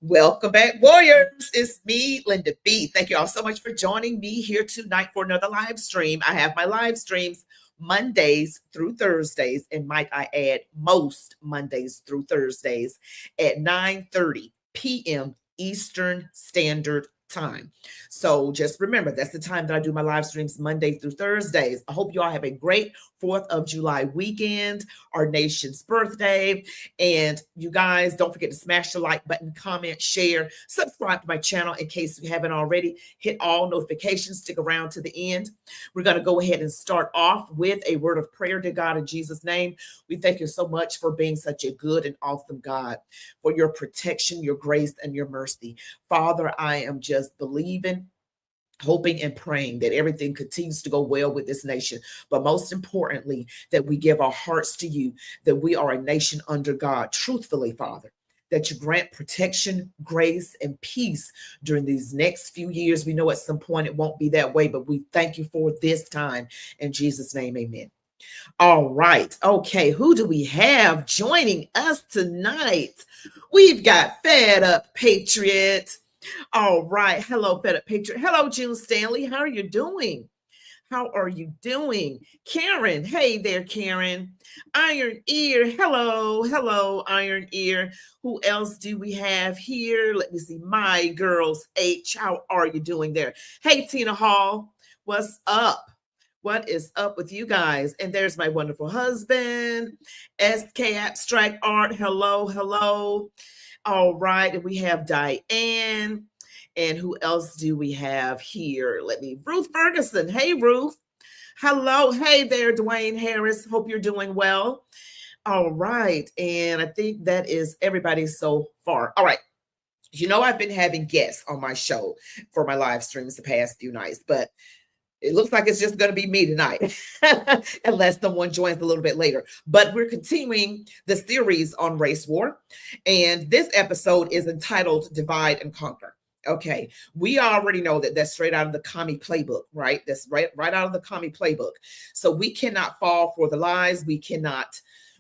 Welcome back, warriors. It's me, Linda B. Thank you all so much for joining me here tonight for another live stream. I have my live streams Mondays through Thursdays, and might I add, most Mondays through Thursdays at 9:30 p.m. Eastern Standard Time. So just remember, that's the time that I do my live streams Monday through Thursdays. I hope you all have a great 4th of July weekend, our nation's birthday. And you guys, don't forget to smash the like button, comment, share, subscribe to my channel in case you haven't already. Hit all notifications, stick around to the end. We're going to go ahead and start off with a word of prayer to God in Jesus' name. We thank you so much for being such a good and awesome God, for your protection, your grace, and your mercy. Father, I am just believing, hoping and praying that everything continues to go well with this nation. But most importantly, that we give our hearts to you, that we are a nation under God. Truthfully, Father, that you grant protection, grace, and peace during these next few years. We know at some point it won't be that way, but we thank you for this time. In Jesus' name, amen. All right. Okay. Who do we have joining us tonight? We've got Fed Up Patriot. All right. Hello, Fed Up Patriot. Hello, June Stanley. How are you doing? How are you doing? Karen. Hey there, Karen. Iron Ear. Hello. Hello, Iron Ear. Who else do we have here? Let me see. My Girls H. How are you doing there? Hey, Tina Hall. What's up? What is up with you guys? And there's my wonderful husband, SK Abstract Art. Hello, hello. All right. And we have Diane. And who else do we have here? Ruth Ferguson. Hey, Ruth. Hello. Hey there, Dwayne Harris. Hope you're doing well. All right. And I think that is everybody so far. All right. You know, I've been having guests on my show for my live streams the past few nights, but it looks like it's just going to be me tonight, unless someone joins a little bit later. But we're continuing the series on race war. And this episode is entitled Divide and Conquer. Okay, we already know that that's straight out of the commie playbook, right? That's right out of the commie playbook. So we cannot fall for the lies. We got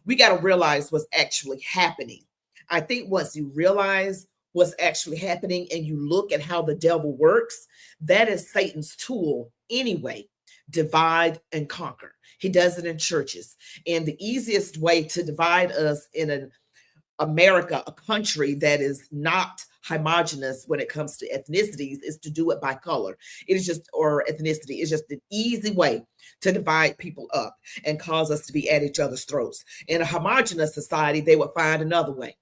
to realize what's actually happening. I think once you realize what's actually happening and you look at how the devil works, that is Satan's tool anyway. Divide and conquer. He does it in churches. And the easiest way to divide us in America, a country that is not homogenous when it comes to ethnicities, is to do it by color. It is just, or ethnicity is just an easy way to divide people up and cause us to be at each other's throats. In a homogenous society, they would find another way.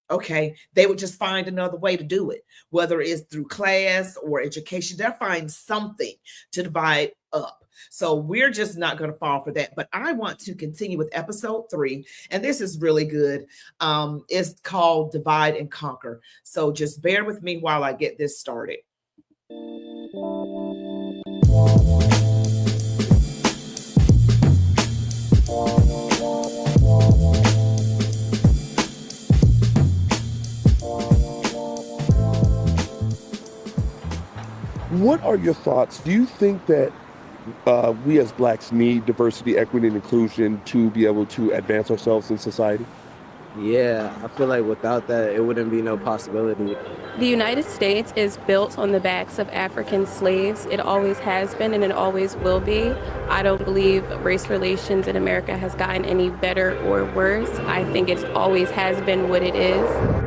Okay, they would just find another way to do it, whether it's through class or education. They'll find something to divide up. So we're just not going to fall for that. But I want to continue with episode 3, and this is really good. It's called Divide and Conquer. So just bear with me while I get this started. What are your thoughts? Do you think that we as Blacks need diversity, equity, and inclusion to be able to advance ourselves in society? Yeah, I feel like without that, it wouldn't be no possibility. The United States is built on the backs of African slaves. It always has been and it always will be. I don't believe race relations in America has gotten any better or worse. I think it always has been what it is.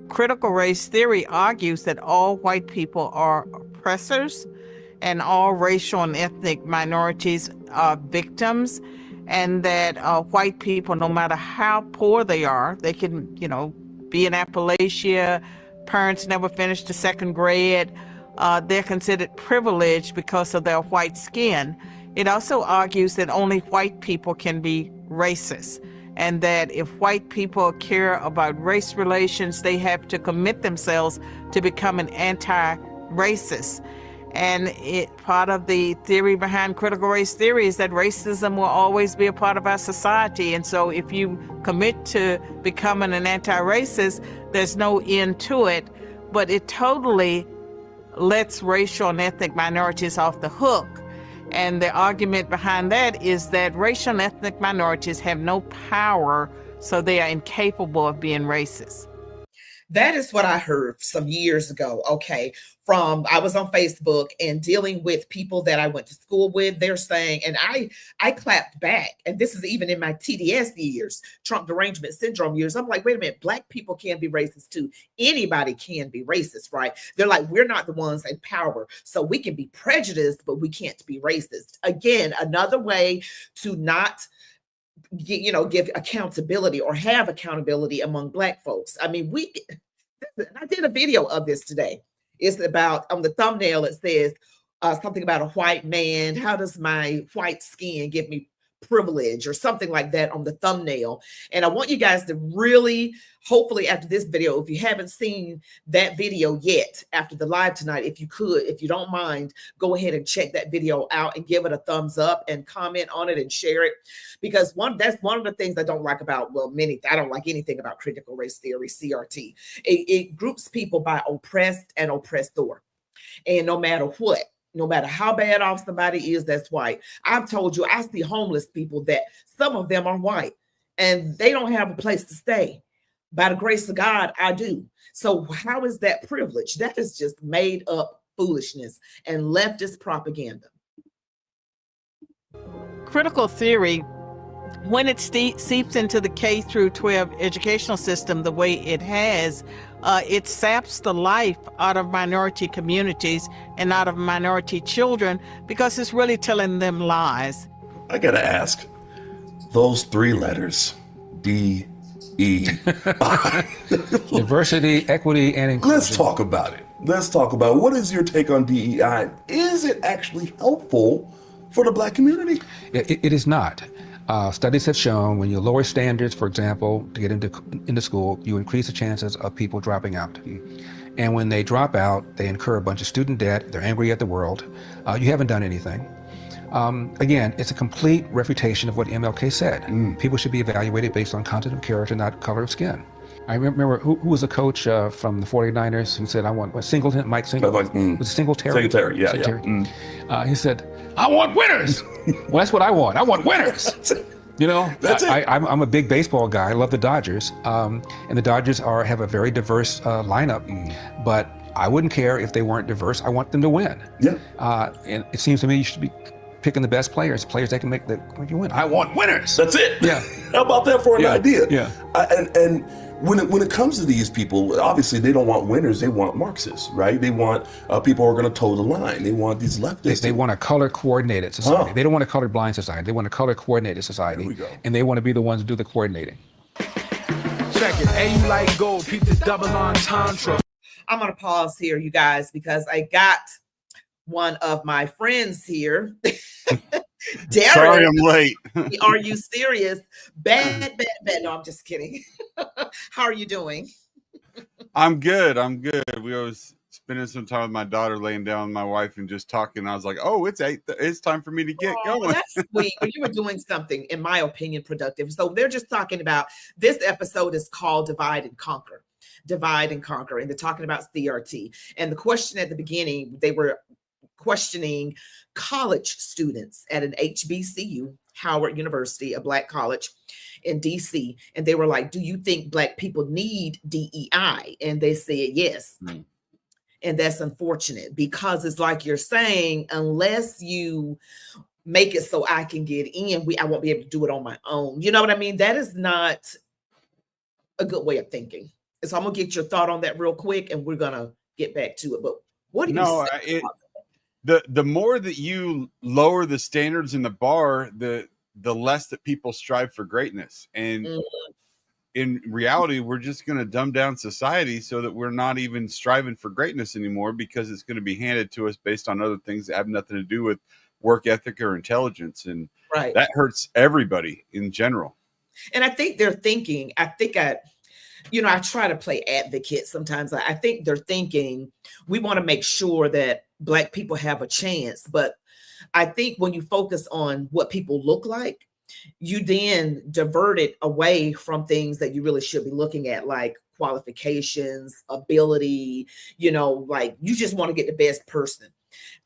Critical race theory argues that all white people are oppressors and all racial and ethnic minorities are victims, and that white people, no matter how poor they are, they can, be in Appalachia, parents never finished the second grade, they're considered privileged because of their white skin. It also argues that only white people can be racist, and that if white people care about race relations, they have to commit themselves to become an anti-racist. And part of the theory behind critical race theory is that racism will always be a part of our society. And so if you commit to becoming an anti-racist, there's no end to it. But it totally lets racial and ethnic minorities off the hook. And the argument behind that is that racial and ethnic minorities have no power, so they are incapable of being racist. That is what I heard some years ago. Okay. I was on Facebook and dealing with people that I went to school with. They're saying, and I clapped back. And this is even in my TDS years, Trump derangement syndrome years. I'm like, wait a minute, Black people can be racist too. Anybody can be racist, right? They're like, we're not the ones in power. So we can be prejudiced, but we can't be racist. Again, another way to not give accountability or have accountability among Black folks. I mean, I did a video of this today. It's about, on the thumbnail, it says something about a white man. How does my white skin give me privilege or something like that on the thumbnail? And I want you guys to really, hopefully after this video, if you haven't seen that video yet, after the live tonight, if you don't mind, go ahead and check that video out and give it a thumbs up and comment on it and share it. Because that's one of the things I don't like about, I don't like anything about critical race theory, CRT. It groups people by oppressed and oppressor. And no matter what, no matter how bad off somebody is that's white. I've told you, I see homeless people that some of them are white and they don't have a place to stay. By the grace of God, I do. So how is that privilege? That is just made up foolishness and leftist propaganda. Critical theory, when it seeps into the K through 12 educational system the way it has, it saps the life out of minority communities and out of minority children because it's really telling them lies. I gotta ask, those three letters, D, E, I. Diversity, equity, and inclusion. Let's talk about it. What is your take on DEI? Is it actually helpful for the Black community? It is not. Studies have shown when you lower standards, for example, to get into school, you increase the chances of people dropping out. And when they drop out, they incur a bunch of student debt. They're angry at the world. You haven't done anything. Again, it's a complete refutation of what MLK said. People should be evaluated based on content of character, not color of skin. I remember who was a coach from the 49ers who said, I want Singleton, Mike Singleton. Was it Singletary? Singletary. He said, I want winners. Well, that's what I want. I want winners. You know, That's it. I'm a big baseball guy. I love the Dodgers. And the Dodgers have a very diverse lineup. But I wouldn't care if they weren't diverse. I want them to win. Yeah. And it seems to me you should be picking the best players that can make you win. I want winners. That's it. Yeah. How about that for an idea? Yeah. And when it comes to these people, obviously they don't want winners. They want Marxists, right? They want people who are going to toe the line. They want these leftists. They want a color-coordinated society. They don't want a color-blind society. They want a color-coordinated society. There we go. And they want to be the ones who do the coordinating. Check it. Hey, you like gold, keep the double entendre. I'm going to pause here, you guys, because I got one of my friends here. Darren, sorry I'm late. Are you serious? Bad. No, I'm just kidding. How are you doing? I'm good. We was spending some time with my daughter, laying down with my wife and just talking. I was like, oh, it's time for me to get going. That's sweet. You were doing something, in my opinion, productive. So they're just talking about, this episode is called Divide and Conquer. And they're talking about CRT. And the question at the beginning, they were questioning college students at an HBCU, Howard University, a Black college in DC. And they were like, do you think Black people need DEI? And they said yes. And that's unfortunate because it's like you're saying, unless you make it so I can get in, I won't be able to do it on my own. You know what I mean? That is not a good way of thinking. So I'm going to get your thought on that real quick and we're going to get back to it. But what do you say? The more that you lower the standards in the bar, the less that people strive for greatness. And in reality, we're just going to dumb down society so that we're not even striving for greatness anymore, because it's going to be handed to us based on other things that have nothing to do with work ethic or intelligence. And Right. that hurts everybody in general. And I think they're thinking, I try to play advocate sometimes. I think they're thinking, we want to make sure that Black people have a chance. But I think when you focus on what people look like, you then divert it away from things that you really should be looking at, like qualifications, ability, like you just want to get the best person.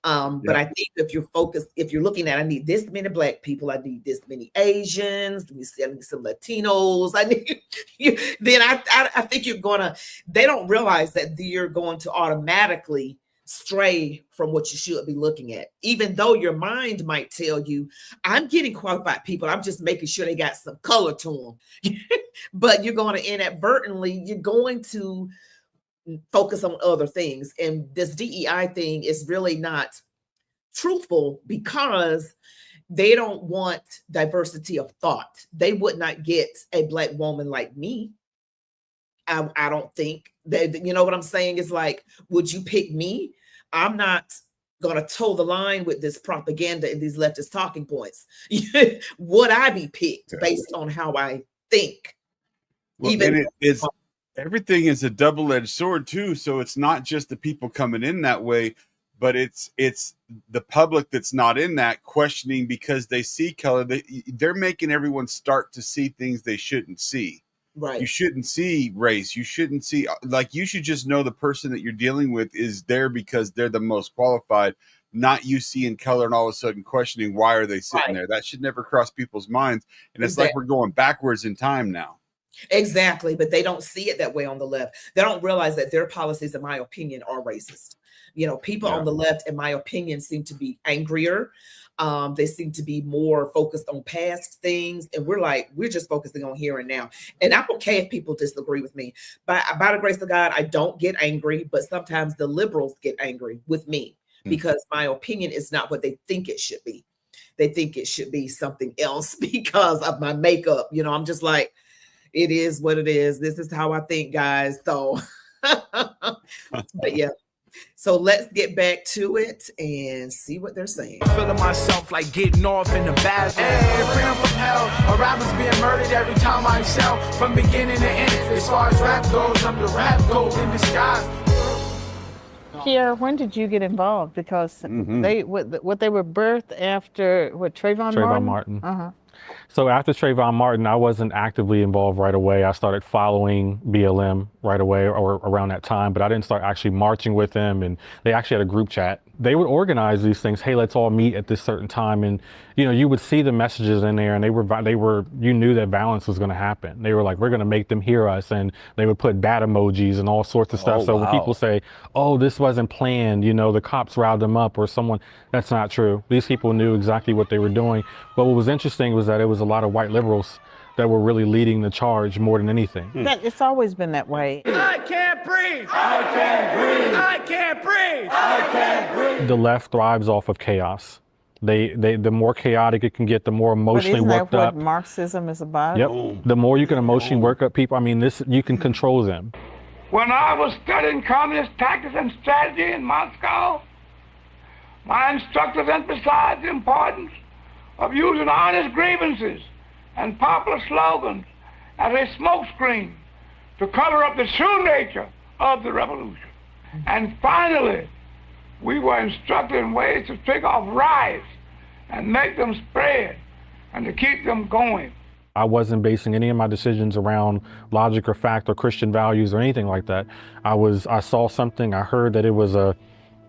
But I think if you're looking at, I need this many Black people, I need this many Asians, I need some Latinos, then I think they don't realize that you're going to automatically stray from what you should be looking at, even though your mind might tell you, I'm getting qualified people, I'm just making sure they got some color to them. But you're going to inadvertently, you're going to focus on other things. And this DEI thing is really not truthful, because they don't want diversity of thought. They would not get a Black woman like me. I don't think that, you know what I'm saying? It's like, would you pick me? I'm not going to toe the line with this propaganda and these leftist talking points. Would I be picked based on how I think? Well, everything is a double-edged sword too. So it's not just the people coming in that way, but it's the public that's not in that questioning because they see color. They're making everyone start to see things they shouldn't see. Right. You shouldn't see race. You shouldn't see, you should just know the person that you're dealing with is there because they're the most qualified, not you seeing color and all of a sudden questioning why are they sitting there. That should never cross people's minds. And it's like we're going backwards in time now. Exactly. But they don't see it that way on the left. They don't realize that their policies, in my opinion, are racist. People on the left, in my opinion, seem to be angrier. They seem to be more focused on past things. And we're just focusing on here and now. And I'm okay if people disagree with me. But by the grace of God, I don't get angry. But sometimes the liberals get angry with me because my opinion is not what they think it should be. They think it should be something else because of my makeup. I'm just like, it is what it is. This is how I think, guys. So, but yeah. So let's get back to it and see what they're saying. Feeling myself like getting off in the bathroom. Hey, freedom from hell. A rapper's being murdered every time I excel. From beginning to end. As far as rap goes, I'm the rap gold in disguise. Pierre, when did you get involved? Because they were birthed after Trayvon Martin? Uh-huh. So after Trayvon Martin, I wasn't actively involved right away. I started following BLM right away or around that time, but I didn't start actually marching with them. And they actually had a group chat. They would organize these things. Hey, let's all meet at this certain time. And, you would see the messages in there and you knew that violence was going to happen. They were like, we're going to make them hear us. And they would put bat emojis and all sorts of stuff. So when people say, oh, this wasn't planned, the cops riled them up or someone, that's not true. These people knew exactly what they were doing. But what was interesting was that it was a lot of white liberals that were really leading the charge more than anything. It's always been that way. I can't breathe. I can't breathe. I can't breathe. I can't breathe. The left thrives off of chaos. The more chaotic it can get, the more emotionally worked up. Isn't that what Marxism is about? Yep. The more you can emotionally work up people, you can control them. When I was studying communist tactics and strategy in Moscow, my instructors emphasized the importance of using honest grievances and popular slogans as a smokescreen to cover up the true nature of the revolution. And finally, we were instructed in ways to take off riots and make them spread and to keep them going. I wasn't basing any of my decisions around logic or fact or Christian values or anything like that. I saw something, I heard that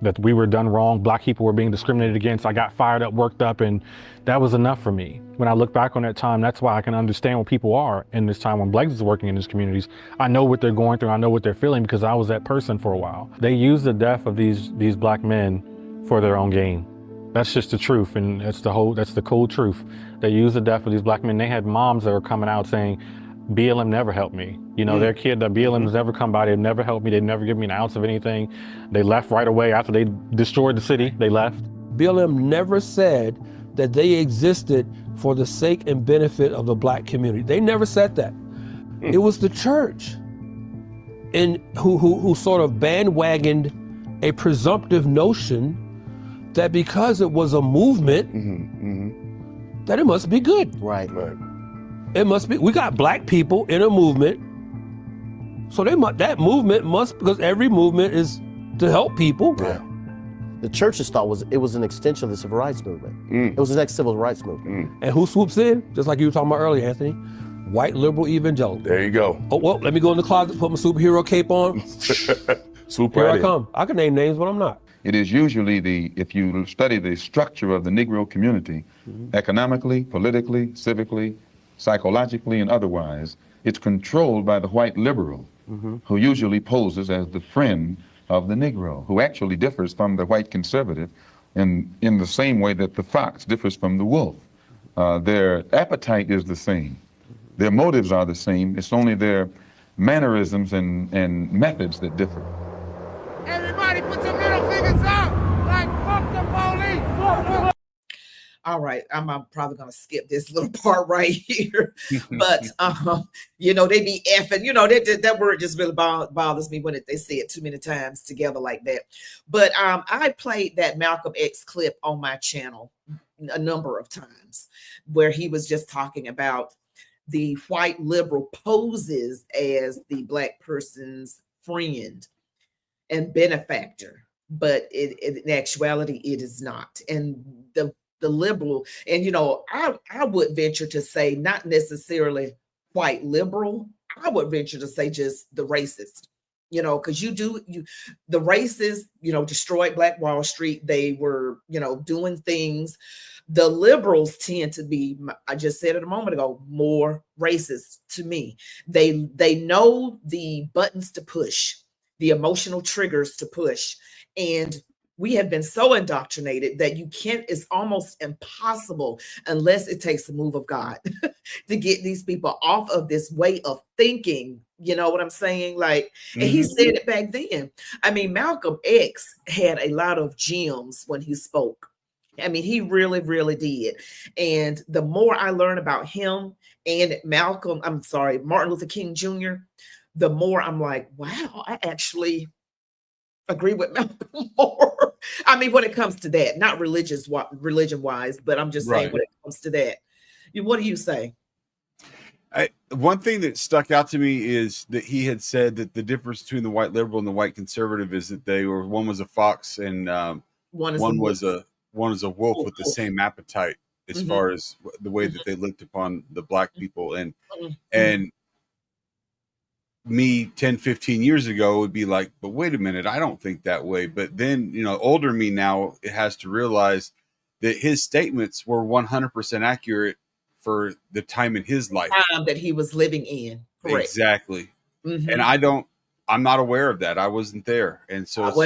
that we were done wrong, Black people were being discriminated against. I got fired up, worked up, and that was enough for me. When I look back on that time, that's why I can understand what people are in this time when Blacks is working in these communities. I know what they're going through, I know what they're feeling because I was that person for a while. They use the death of these Black men for their own gain. That's just the truth, and that's the cold truth. They use the death of these Black men. They had moms that were coming out saying, BLM never helped me. Their kid, the BLM's never come by, they've never helped me, they've never given me an ounce of anything. They left right away after they destroyed the city, they left. BLM never said that they existed for the sake and benefit of the Black community. They never said that. It was the church, and who sort of bandwagoned a presumptive notion that because it was a movement, that it must be good. Right. It must be. We got black people in a movement, so that movement must, because every movement is to help people. Yeah. The church's thought was it was an extension of the civil rights movement. It was the next civil rights movement. And who swoops in? Just like you were talking about earlier, Anthony. White liberal evangelical. There you go. Oh, well, let me go in the closet, put my superhero cape on. Swoop Here right I in. come. I can name names, but I'm not. It is usually if you study the structure of the Negro community, economically, politically, civically, psychologically, and otherwise, it's controlled by the white liberal, who usually poses as the friend of the Negro, who actually differs from the white conservative in the same way that the fox differs from the wolf. Their appetite is the same. Their motives are the same. It's only their mannerisms and methods that differ. Everybody put your middle fingers up like fuck the police. All right, I'm probably gonna skip this little part right here, but you know, they be effing, you know, that word just really bothers me when they say it too many times together like that. But I played that Malcolm X clip on my channel a number of times where he was just talking about the white liberal poses as the black person's friend and benefactor, but in actuality it is not. And the liberal, and you know, I would venture to say not necessarily white liberal, I would venture to say just the racist, you know, because the racists, you know, destroyed Black Wall Street. They were, you know, doing things. The liberals tend to be, I just said it a moment ago, more racist to me. They know the buttons to push, the emotional triggers to push, and we have been so indoctrinated that it's almost impossible unless it takes the move of God to get these people off of this way of thinking. You know what I'm saying? Like, and he said it back then. I mean, Malcolm X had a lot of gems when he spoke. I mean, he really, really did. And the more I learn about him and Martin Luther King Jr., the more I'm like, wow, I actually agree with Malcolm more. I mean, when it comes to that, not religion wise, but I'm just saying when it comes to that. What do you say? One thing that stuck out to me is that he had said that the difference between the white liberal and the white conservative is that one was a fox and one was a wolf with the same appetite as far as the way that they looked upon the black people. And me 10, 15 years ago would be like, but wait a minute, I don't think that way. But then, you know, older me now, it has to realize that his statements were 100% accurate for the time in his life. That he was living in. Correct. Exactly. And I'm not aware of that. I wasn't there. And so it's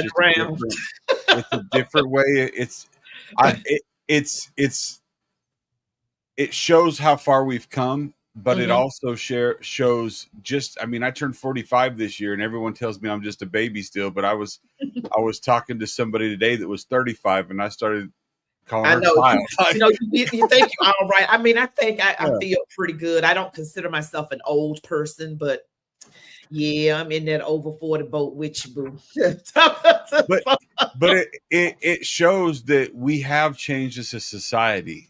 a different way. It shows how far we've come. But it also shows I mean, I turned 45 this year and everyone tells me I'm just a baby still, but I was talking to somebody today that was 35 and I started calling her child. You know, you think you're all right. I mean, I think I feel pretty good. I don't consider myself an old person, but yeah, I'm in that over 40 boat with you, boo. but it shows that we have changed as a society.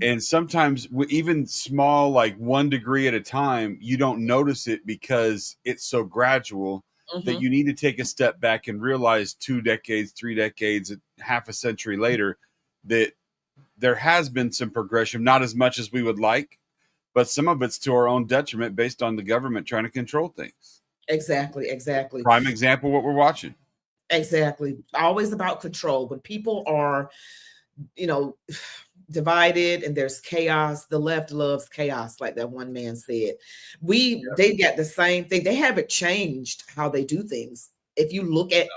And sometimes even small, like 1 degree at a time, you don't notice it because it's so gradual that you need to take a step back and realize 2 decades, 3 decades, half a century later, that there has been some progression, not as much as we would like, but some of it's to our own detriment based on the government trying to control things. Exactly. Prime example, what we're watching. Exactly. Always about control. When people are, you know, divided and there's chaos, the left loves chaos, like that one man said. They got the same thing. They haven't changed how they do things. If you look at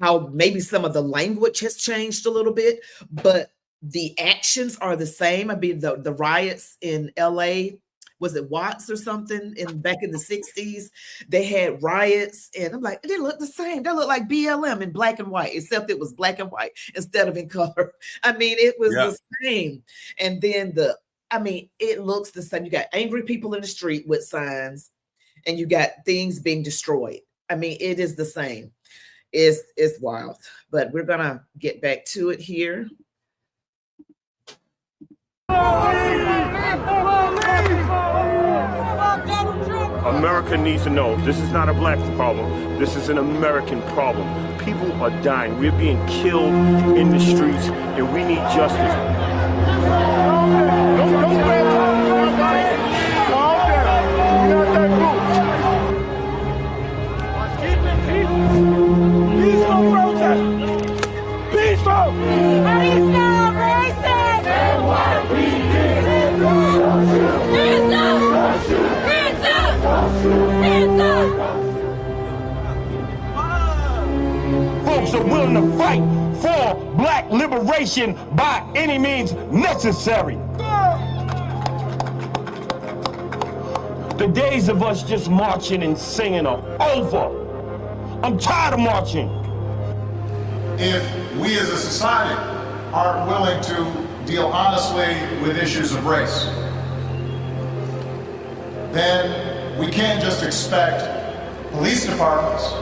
how maybe some of the language has changed a little bit, but the actions are the same. I mean, the riots in LA, was it Watts or something back in the 60s? They had riots and I'm like, they look the same. They look like BLM in black and white, except it was black and white instead of in color. I mean, it was the same. And then I mean, it looks the same. You got angry people in the street with signs, and you got things being destroyed. I mean, it is the same. It's wild. But we're gonna get back to it here. America needs to know this is not a black problem. This is an American problem. People are dying. We're being killed in the streets, and we need justice. Peaceful protest. Peaceful. How do you stop racist? And what we did. Hands up. Hands up. Folks are willing to fight for black liberation by any means necessary. The days of us just marching and singing are over. I'm tired of marching. If we as a society aren't willing to deal honestly with issues of race, then we can't just expect police departments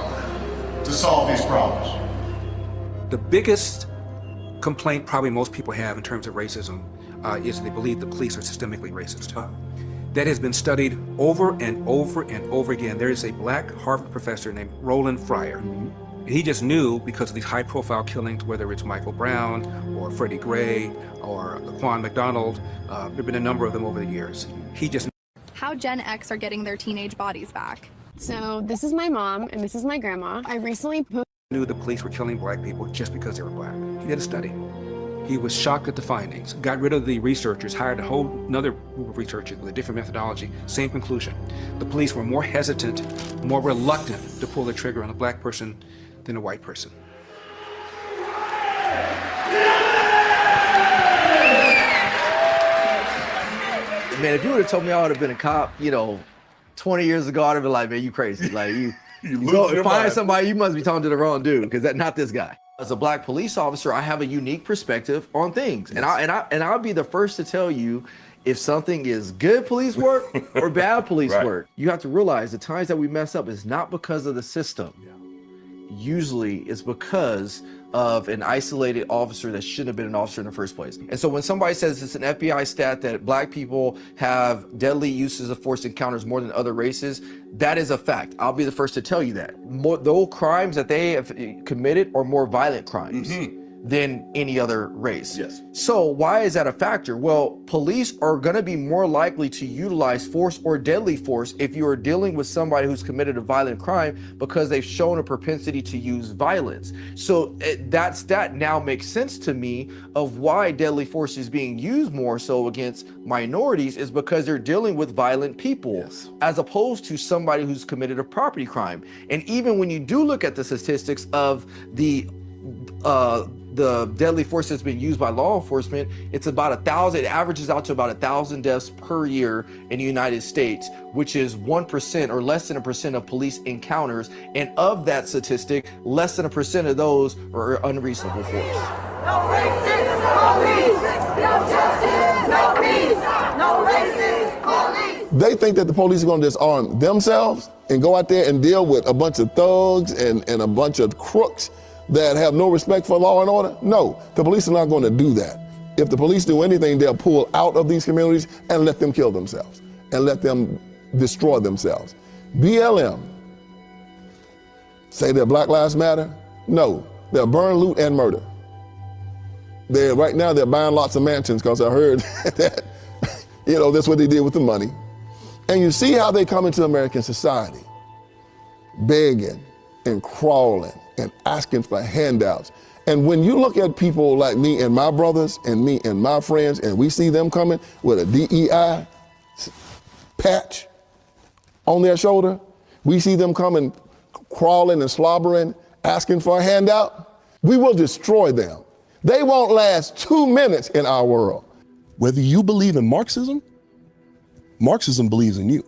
to solve these problems. The biggest complaint probably most people have in terms of racism is they believe the police are systemically racist. That has been studied over and over and over again. There is a black Harvard professor named Roland Fryer. And he just knew, because of these high-profile killings, whether it's Michael Brown or Freddie Gray or Laquan McDonald, there have been a number of them over the years. He just how Gen X are getting their teenage bodies back. So this is my mom and this is my grandma. I recently knew the police were killing black people just because they were black. He did a study. He was shocked at the findings, got rid of the researchers, hired a whole another group of researchers with a different methodology, same conclusion. The police were more hesitant, more reluctant to pull the trigger on a black person than a white person. Man, if you would have told me I would have been a cop, 20 years ago, I'd have been like, man, you crazy. Like, you go find somebody, you must be talking to the wrong dude, because that's not this guy. As a black police officer, I have a unique perspective on things. Yes. And I'll be the first to tell you if something is good police work or bad police work. You have to realize the times that we mess up is not because of the system. Yeah. Usually it's because of an isolated officer that shouldn't have been an officer in the first place. And so when somebody says it's an FBI stat that black people have deadly uses of force encounters more than other races, that is a fact. I'll be the first to tell you that. Those crimes that they have committed are more violent crimes than any other race. Yes. So why is that a factor? Well, police are gonna be more likely to utilize force or deadly force if you are dealing with somebody who's committed a violent crime because they've shown a propensity to use violence. So that now makes sense to me of why deadly force is being used more so against minorities, is because they're dealing with violent people as opposed to somebody who's committed a property crime. And even when you do look at the statistics of the deadly force that's been used by law enforcement, it's about 1,000. It averages out to about 1,000 deaths per year in the United States, which is 1% or less than 1% of police encounters. And of that statistic, less than 1% of those are unreasonable force. No racist police, no justice, no peace, no racist police. They think that the police are going to disarm themselves and go out there and deal with a bunch of thugs and a bunch of crooks that have no respect for law and order? No, the police are not going to do that. If the police do anything, they'll pull out of these communities and let them kill themselves and let them destroy themselves. BLM, say that Black Lives Matter? No, they'll burn, loot, and murder. Right now they're buying lots of mansions because I heard that, that's what they did with the money. And you see how they come into American society, begging and crawling and asking for handouts. And when you look at people like me and my brothers and me and my friends, and we see them coming with a DEI patch on their shoulder, we see them coming crawling and slobbering, asking for a handout, we will destroy them. They won't last 2 minutes in our world. Whether you believe in Marxism, Marxism believes in you.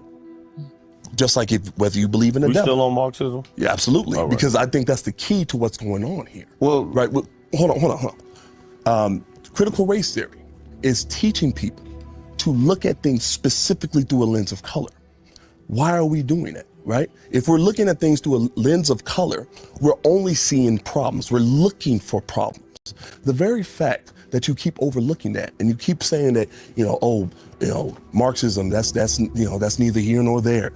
Just like whether you believe in the devil. Still on Marxism? Yeah, absolutely. Right. Because I think that's the key to what's going on here. Well, right. Well, hold on. Critical race theory is teaching people to look at things specifically through a lens of color. Why are we doing it, right? If we're looking at things through a lens of color, we're only seeing problems. We're looking for problems. The very fact that you keep overlooking that and you keep saying that, Marxism, that's neither here nor there.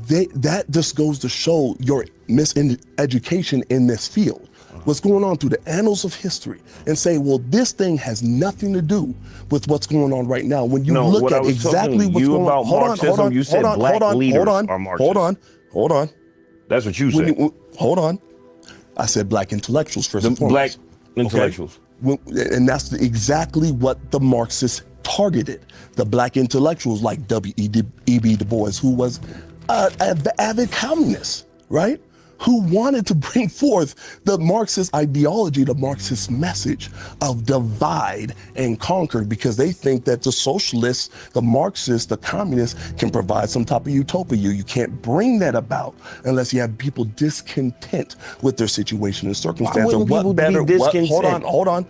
That just goes to show your miseducation in this field. What's going on through the annals of history and say, well, this thing has nothing to do with what's going on right now. When you look at exactly what's going on, hold on. That's what you said. Hold on. I said black intellectuals first and foremost. Black intellectuals. Okay? And that's exactly what the Marxists targeted. The black intellectuals like W.E.B. Du Bois, who was an avid communist, right? Who wanted to bring forth the Marxist ideology, the Marxist message of divide and conquer, because they think that the socialists, the Marxists, the communists can provide some type of utopia. You can't bring that about unless you have people discontent with their situation and circumstance. Why wouldn't people be discontent? Hold on.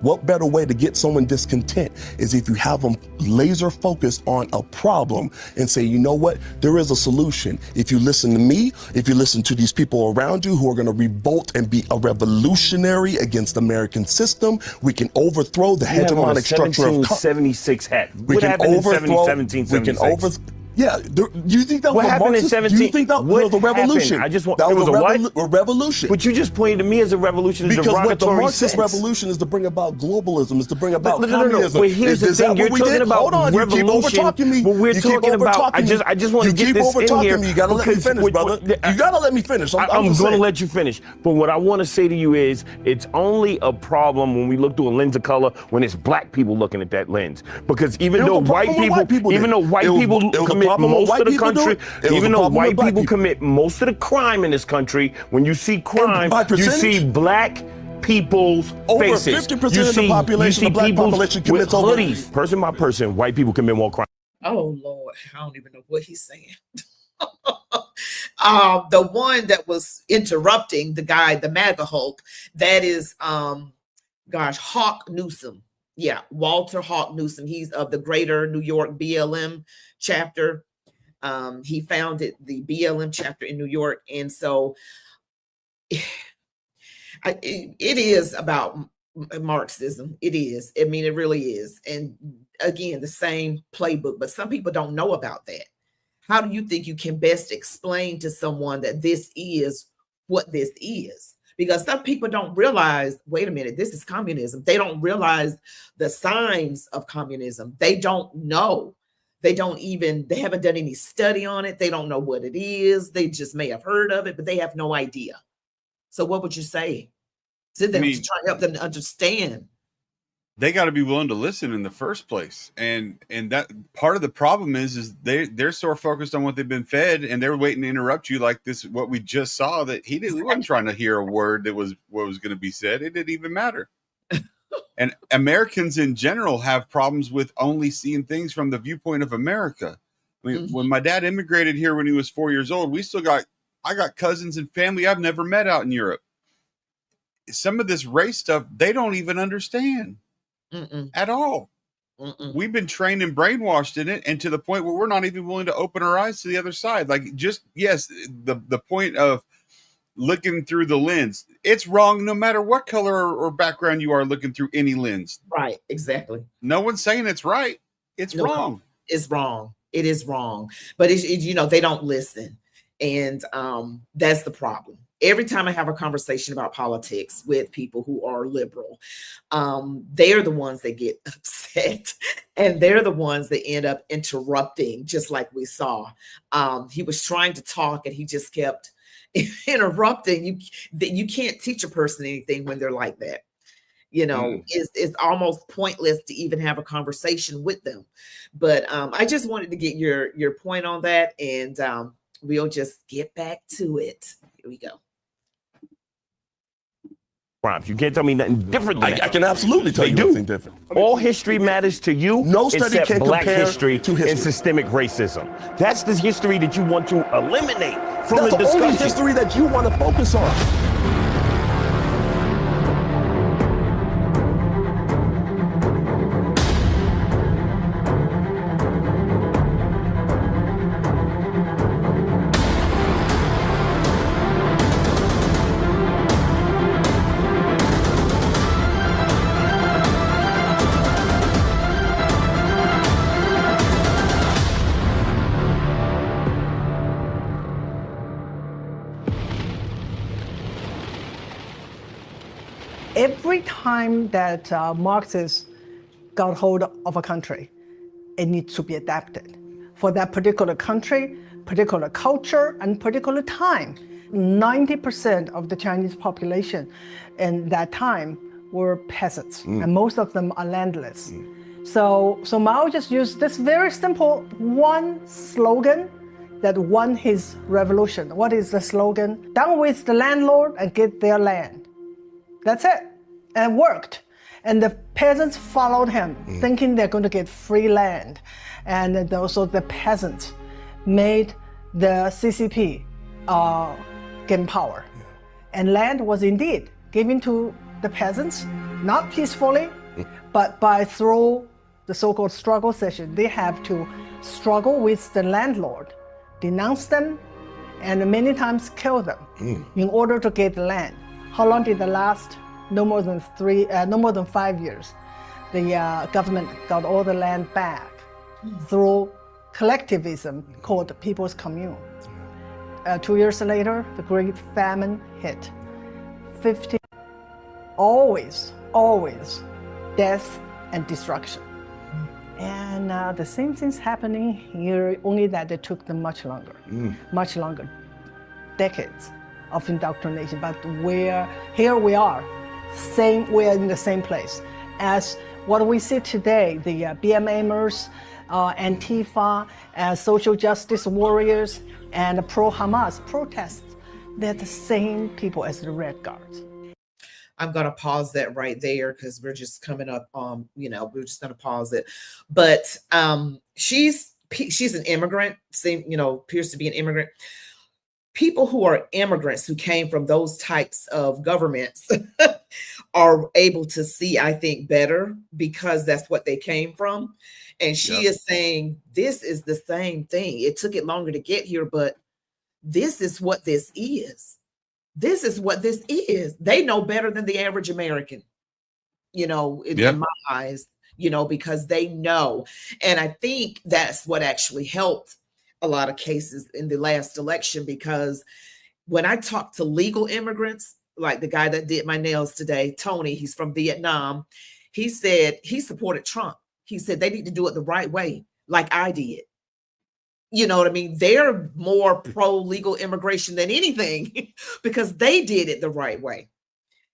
What better way to get someone discontent is if you have them laser focused on a problem and say, you know what, there is a solution. If you listen to me, if you listen to these people around you who are going to revolt and be a revolutionary against the American system, we can overthrow the hegemonic structure of 1776 hat. We What can happened in overthrow. 1776? Yeah, do you think that What was happened in Marxist? 17? Do you think that was a revolution? I just want. That It was a revolution. But you just pointed to me as a revolution. Because what the derogatory Marxist sense. revolution is to bring about globalism, is to bring about No. communism. But here's the Is that thing: you're what we talking did? about Hold on, revolution. you keep over-talking me. But we're You keep talking about. over-talking me. I just want to get keep this in over-talking here. me. You gotta let me finish, brother. You gotta let me finish. I'm going to let you finish. But what I want to say to you is, it's only a problem when we look through a lens of color when it's black people looking at that lens. Because even though white people commit most of the country. Even though white people commit most of the crime in this country, when you see crime, you see black people's over faces. 50% of the population, the black population commits over hoodies, person by person, white people commit more crime. Oh Lord, I don't even know what he's saying. The one that was interrupting the guy, the MAGA Hulk, that is Hawk Newsom. Yeah, Walter Hawk Newsom. He's of the Greater New York BLM chapter. He founded the BLM chapter in New York. And so it is about Marxism. It is. I mean, it really is. And again, the same playbook, but some people don't know about that. How do you think you can best explain to someone that this is what this is? Because some people don't realize, wait a minute, this is communism. They don't realize the signs of communism. They don't know. They haven't done any study on it. They don't know what it is. They just may have heard of it, but they have no idea. So what would you say to them to try to help them to understand? They got to be willing to listen in the first place. And that part of the problem is they're so focused on what they've been fed, and they're waiting to interrupt you like this, what we just saw, that he wasn't trying to hear a word that was what was going to be said. It didn't even matter. And Americans in general have problems with only seeing things from the viewpoint of America. I mean, when my dad immigrated here when he was 4 years old, I got cousins and family I've never met out in Europe. Some of this race stuff, they don't even understand at all. We've been trained and brainwashed in it, and to the point where we're not even willing to open our eyes to the other side. Like, the point of looking through the lens, it's wrong no matter what color or background you are looking through any lens. Right, exactly. No one's saying it's right. It's wrong. It's wrong. It is wrong. But they don't listen. And that's the problem. Every time I have a conversation about politics with people who are liberal, they're the ones that get upset, and they're the ones that end up interrupting, just like we saw. He was trying to talk and he just kept interrupting. You can't teach a person anything when they're like that. It's almost pointless to even have a conversation with them. But I just wanted to get your point on that, and we'll just get back to it. Here we go. You can't tell me nothing different than that. I can absolutely tell you nothing different. All history matters to you. No study except can black compare history to history. and systemic racism. That's the history that you want to eliminate from the discussion. That's the only history that you want to focus on. every time that Marxists got hold of a country, it needs to be adapted for that particular country, particular culture, and particular time. 90% of the Chinese population in that time were peasants, and most of them are landless. So Mao just used this very simple one slogan that won his revolution. What is the slogan? Down with the landlord and get their land. That's it. And it worked. And the peasants followed him, thinking they're going to get free land. And also the peasants made the CCP gain power. And land was indeed given to the peasants, not peacefully, but through the so-called struggle session. They have to struggle with the landlord, denounce them, and many times kill them in order to get the land. How long did it last? No more than 5 years. The government got all the land back through collectivism called People's Commune. 2 years later, the Great Famine hit. 50, always death and destruction. And the same thing's happening here, only that it took them much longer, decades of indoctrination. But here we are, we're in the same place as what we see today, the BMMers, Antifa, social justice warriors, and pro-Hamas protests. They're the same people as the Red Guards. I'm going to pause that right there because we're just coming up on, we're just going to pause it. But she's an immigrant, appears to be an immigrant. People who are immigrants who came from those types of governments are able to see, I think, better because that's what they came from. And she is saying, this is the same thing. It took it longer to get here, but this is what this is. This is what this is. They know better than the average American, in my eyes, because they know. And I think that's what actually helped a lot of cases in the last election, because when I talk to legal immigrants, like the guy that did my nails today, Tony, he's from Vietnam. He said he supported Trump. He said they need to do it the right way, like I did. You know what I mean? They're more pro-legal immigration than anything because they did it the right way.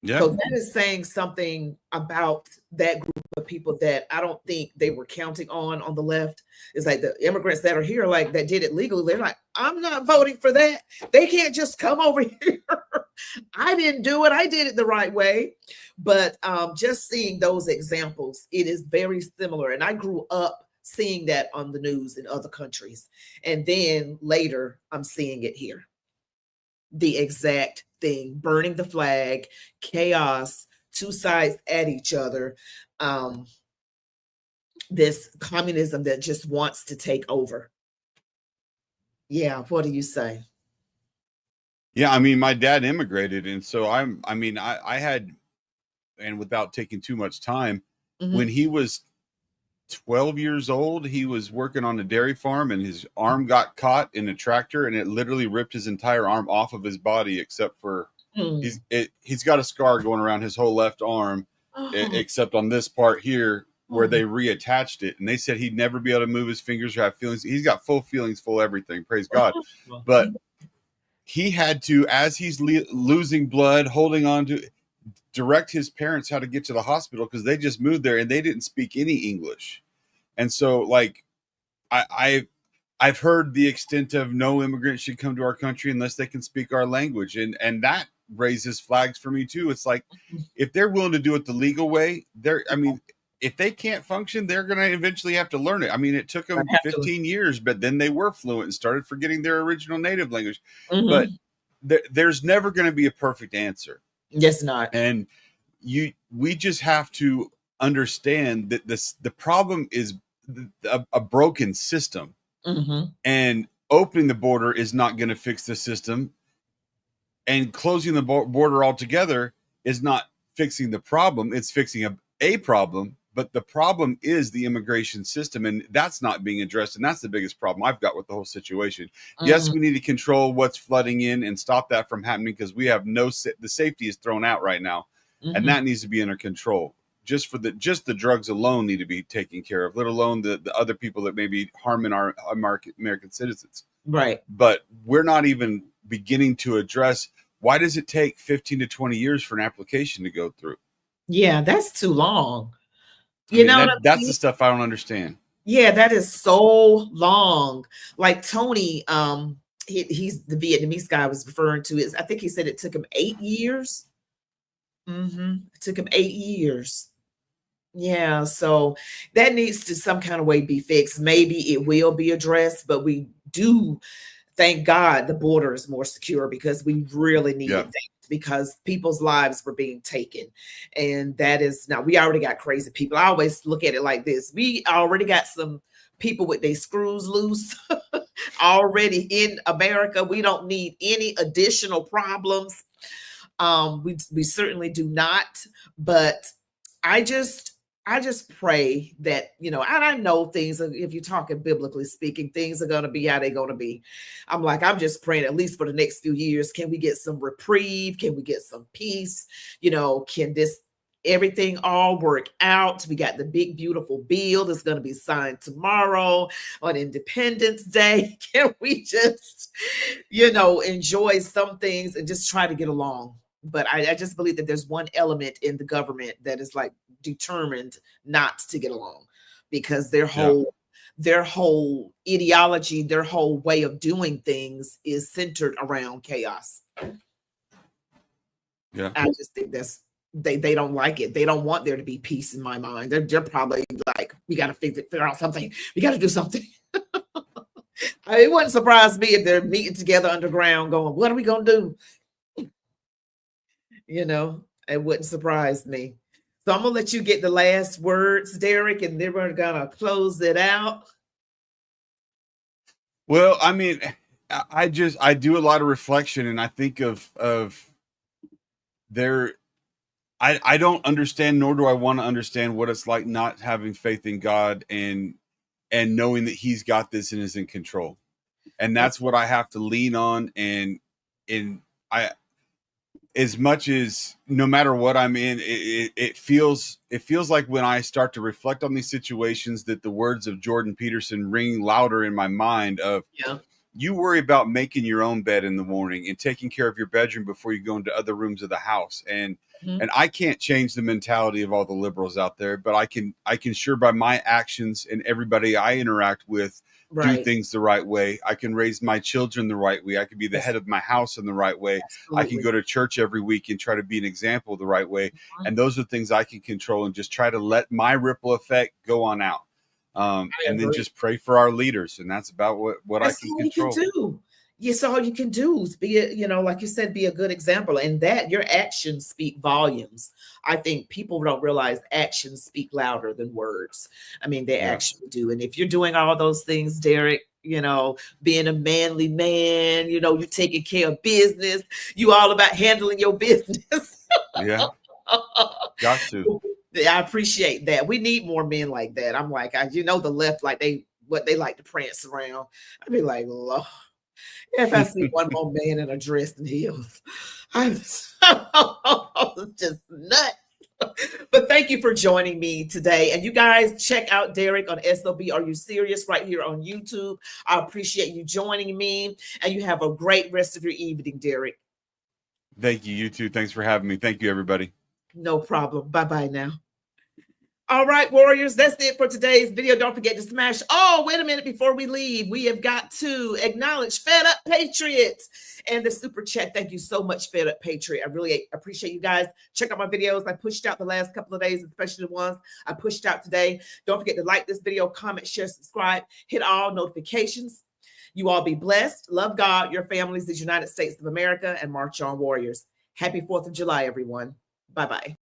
Yeah. So that is saying something about that group of people that I don't think they were counting on the left. It's like the immigrants that are here, like that did it legally. They're like, I'm not voting for that. They can't just come over here. I didn't do it. I did it the right way. But just seeing those examples, it is very similar. And I grew up seeing that on the news in other countries. And then later, I'm seeing it here. The exact thing, burning the flag, chaos, two sides at each other. This communism that just wants to take over. Yeah, what do you say? Yeah, I mean, my dad immigrated, and so I had, and without taking too much time, when he was 12 years old, he was working on a dairy farm and his arm got caught in a tractor and it literally ripped his entire arm off of his body, except for he's got a scar going around his whole left arm, except on this part here where they reattached it. And they said he'd never be able to move his fingers or have feelings. He's got full feelings, full everything. Praise God. But he had to, as he's losing blood, holding on to, direct his parents how to get to the hospital because they just moved there and they didn't speak any English. And so, like, I've heard the extent of no immigrant should come to our country unless they can speak our language, and that raises flags for me too. It's like if they're willing to do it the legal way, if they can't function, they're going to eventually have to learn it. I mean, it took them 15 years, but then they were fluent and started forgetting their original native language. But there's never going to be a perfect answer. Yes, not. And we just have to understand that the problem is a broken system, and opening the border is not going to fix the system, and closing the border altogether is not fixing the problem. It's fixing a problem, but the problem is the immigration system, and that's not being addressed. And that's the biggest problem I've got with the whole situation. Yes, we need to control what's flooding in and stop that from happening because we have the safety is thrown out right now. and that needs to be under control. Just the drugs alone need to be taken care of, let alone the other people that may be harming our American citizens. Right. But we're not even beginning to address, why does it take 15 to 20 years for an application to go through? Yeah, that's too long. That's the stuff I don't understand. Yeah, that is so long. Like Tony, he's the Vietnamese guy I was referring to. I think he said it took him 8 years. It took him 8 years. Yeah, so that needs to some kind of way be fixed. Maybe it will be addressed, but we do thank God the border is more secure, because we really needed things, because people's lives were being taken. And that is now, we already got crazy people. I always look at it like this. We already got some people with their screws loose already in America. We don't need any additional problems. We certainly do not, but I just pray that, and I know things, if you're talking biblically speaking, things are going to be how they're going to be. I'm just praying, at least for the next few years, can we get some reprieve? Can we get some peace? Can everything all work out? We got the big, beautiful bill that's going to be signed tomorrow on Independence Day. Can we just, enjoy some things and just try to get along? But I just believe that there's one element in the government that is like determined not to get along, because their whole ideology, their whole way of doing things is centered around chaos. Yeah, I just think they don't like it. They don't want there to be peace, in my mind. They're probably like, we got to figure out something. We got to do something. It wouldn't surprise me if they're meeting together underground going, what are we going to do? It wouldn't surprise me. So I'm going to let you get the last words, Derek, and then we're going to close it out. Well, I mean, I do a lot of reflection, and I think of I don't understand, nor do I want to understand what it's like not having faith in God and knowing that He's got this and is in control. And that's what I have to lean on. And as much as, no matter what I'm in, it feels like when I start to reflect on these situations, that the words of Jordan Peterson ring louder in my mind of, you worry about making your own bed in the morning and taking care of your bedroom before you go into other rooms of the house. And I can't change the mentality of all the liberals out there, but I can sure, by my actions and everybody I interact with, do things the right way. I can raise my children the right way. I can be the head of my house in the right way. Absolutely. I can go to church every week and try to be an example the right way. And those are things I can control, and just try to let my ripple effect go on out. And then just pray for our leaders. And that's about what I can control. Yes, all you can do is be like you said, be a good example, and that your actions speak volumes. I think people don't realize actions speak louder than words. I mean, they actually do. And if you're doing all those things, Derek, being a manly man, you're taking care of business, you all about handling your business. Yeah. Got to. I appreciate that. We need more men like that. I'm like, the left, like they like to prance around. I'd be like, Lord. If I see one more man in a dress and heels, I'm just nuts. But thank you for joining me today. And you guys check out Derek on SOB Are You Serious right here on YouTube. I appreciate you joining me. And you have a great rest of your evening, Derek. Thank you. You too. Thanks for having me. Thank you, everybody. No problem. Bye-bye now. All right, warriors, that's it for today's video. Don't forget to smash. Oh, wait a minute before we leave. We have got to acknowledge Fed Up Patriots and the super chat. Thank you so much, Fed Up Patriot. I really appreciate you guys. Check out my videos. I pushed out the last couple of days, especially the ones I pushed out today. Don't forget to like this video, comment, share, subscribe, hit all notifications. You all be blessed. Love God, your families, the United States of America, and march on, warriors. Happy 4th of July, everyone. Bye-bye.